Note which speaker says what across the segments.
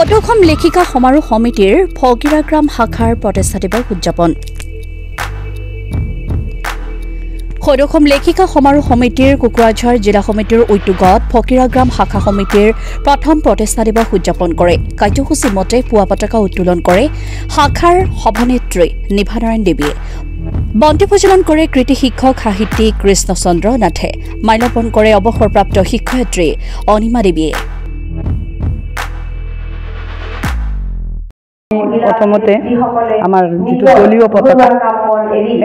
Speaker 1: সদৌসম লেখিকা সমাৰোহ সমিতিৰ ফকিৰাগ্ৰাম শাখাৰ প্ৰতিষ্ঠা দিৱস উদযাপন। সদৌসম লেখিকা সমাৰোহ সমিতিৰ কোকৰাঝাৰ জিলা সমিতিৰ উদ্যোগত ফকিৰাগ্ৰাম শাখা সমিতিৰ প্ৰথম প্ৰতিষ্ঠা দিৱস উদযাপন কৰে। কাৰ্যসূচী মতে পুৱা পতাকা উত্তোলন কৰে শাখাৰ সভানেত্ৰী নিভানাৰায়ণ দেৱীয়ে। বন্তি প্ৰজ্বলন কৰে কৃতি শিক্ষক সাহিত্যিক কৃষ্ণচন্দ্ৰ নাথে। মাল্যৰ্পণ কৰে অৱসৰপ্ৰাপ্ত শিক্ষয়িত্ৰী অনিমা দেৱীয়ে।
Speaker 2: প্ৰথমতে আমাৰ যিটো দলীয় পতাকা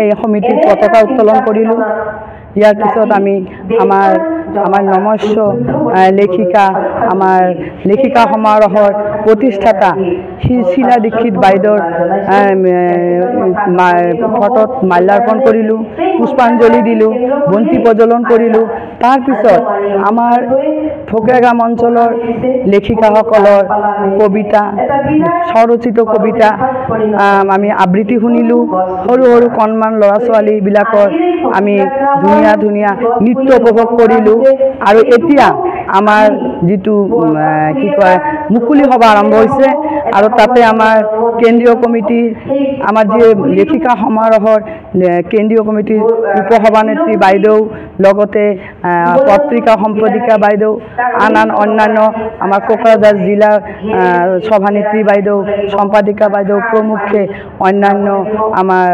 Speaker 2: এই সমিতিৰ পতাকা উত্তোলন কৰিলোঁ। ইয়াৰ পিছত আমি আমাৰ নমস্য লেখিকা আমাৰ লেখিকা সমাৰোহৰ প্ৰতিষ্ঠাতা শিলা দীক্ষিত বাইদেউৰ ফটোত মাল্যাৰ্পণ কৰিলোঁ, পুষ্পাঞ্জলি দিলোঁ, বন্তি প্ৰজ্বলন কৰিলোঁ। তাৰপিছত আমাৰ ফকিৰাগ্ৰাম অঞ্চলৰ লেখিকাসকলৰ কবিতা স্বৰচিত কবিতা আমি আবৃত্তি শুনিলোঁ। সৰু সৰু কণমান ল'ৰা ছোৱালীবিলাকৰ আমি ধুনীয়া নৃত্য উপভোগ কৰিলোঁ। আৰু এতিয়া আমাৰ যিটো কি কয় মুকলি সভা আৰম্ভ হৈছে আৰু তাতে আমাৰ কেন্দ্ৰীয় কমিটিৰ আমাৰ যি লেখিকা সমাৰোহৰ কেন্দ্ৰীয় কমিটিৰ উপসভানেত্ৰী বাইদেউ, লগতে পত্ৰিকা সম্পাদিকা বাইদেউ, আন অন্যান্য আমাৰ কোকৰাঝাৰ জিলাৰ সভানেত্ৰী বাইদেউ, সম্পাদিকা বাইদেউ প্ৰমুখ্যে অন্যান্য আমাৰ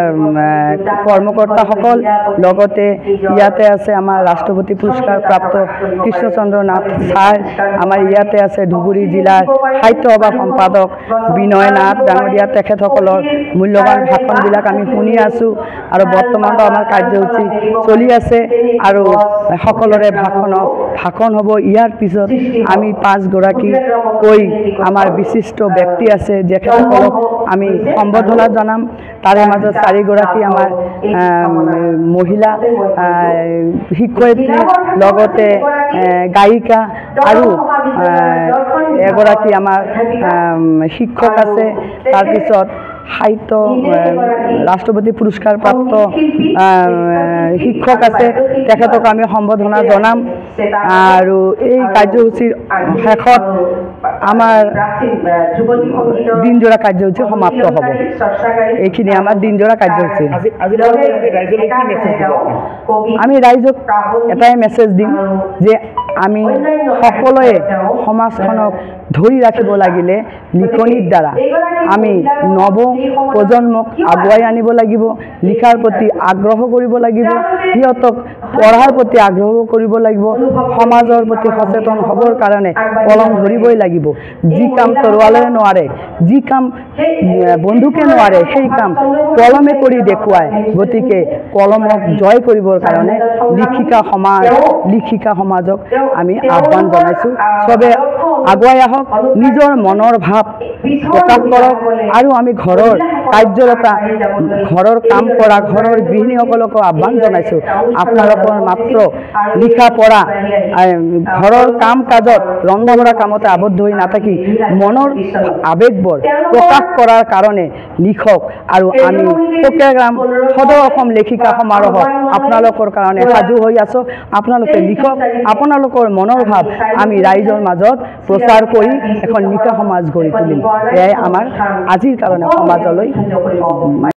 Speaker 2: কৰ্মকৰ্তাসকল, লগতে ইয়াতে আছে আমাৰ ৰাষ্ট্ৰপতি পুৰস্কাৰ প্ৰাপ্ত কৃষ্ণচন্দ্ৰ নাথ ছাৰ, আমাৰ ইয়াতে আছে ধুবুৰী জিলাৰ সাহিত্য সভা সম্পাদক বিনয় নাথ ডাঙৰীয়া, তেখেতসকলৰ মূল্যৱান ভাষণবিলাক আমি শুনি আছোঁ। আৰু বৰ্তমানতো আমাৰ কাৰ্যসূচী চলি আছে আৰু সকলোৰে ভাষণ হ'ব। ইয়াৰ পিছত আমি 5গৰাকীকৈ আমাৰ বিশিষ্ট ব্যক্তি আছে, তেখেতসকলক আমি সম্বৰ্ধনা জনাম। তাৰে মাজত 4গৰাকী আমাৰ মহিলা শিক্ষয়িত্ৰী, লগতে গায়িকা আৰু এগৰাকী আমাৰ শিক্ষক আছে। তাৰপিছত সাহিত্য ৰাষ্ট্ৰপতি পুৰস্কাৰ প্ৰাপ্ত শিক্ষক আছে, তেখেতক আমি সম্বৰ্ধনা জনাম। আৰু এই কাৰ্যসূচীৰ শেষত আমাৰ দিনজোৰা কাৰ্যসূচী সমাপ্ত হ'ব। এইখিনি আমাৰ দিনজোৰা কাৰ্যসূচী। আমি ৰাইজক এটাই মেছেজ দিম যে আমি সকলোৱে সমাজখনক ধৰি ৰাখিব লাগিলে লিখনিৰ দ্বাৰা আমি নৱ প্ৰজন্মক আগুৱাই আনিব লাগিব, লিখাৰ প্ৰতি আগ্ৰহ কৰিব লাগিব, সিহঁতক পঢ়াৰ প্ৰতি আগ্ৰহ কৰিব লাগিব, সমাজৰ প্ৰতি সচেতন হ'বৰ কাৰণে কলম ধৰিবই লাগিব। যি কাম তৰোৱালেৰে নোৱাৰে, যি কাম বন্ধুকে নোৱাৰে, সেই কাম কলমে কৰি দেখুৱায়। গতিকে কলমক জয় কৰিবৰ কাৰণে লিখিকা সমাজক আমি আহ্বান জনাইছোঁ। চবে আগুৱাই আহক, নিজৰ মনৰ ভাৱ প্ৰকাশ কৰক। আৰু আমি ঘৰৰ কাৰ্যলতা, ঘৰৰ কাম কৰা ঘৰৰ গৃহিণীসকলকো আহ্বান জনাইছোঁ, আপোনালোকৰ মাত্ৰ লিখা পঢ়া ঘৰৰ কাম কাজত ৰন্ধা বঢ়া কামতে আবদ্ধ হৈ নাথাকি মনৰ আৱেগবোৰ প্ৰকাশ কৰাৰ কাৰণে লিখক। আৰু আমি ফকিৰাগ্ৰাম সদৌ অসম লেখিকা সমাৰোহত আপোনালোকৰ কাৰণে সাজু হৈ আছোঁ। আপোনালোকে লিখক, আপোনালোকৰ মনৰ ভাৱ আমি ৰাইজৰ মাজত প্ৰচাৰ কৰি এখন লিখা সমাজ গঢ়ি তুলিম। এয়াই আমাৰ আজিৰ কাৰণে সমাজলৈ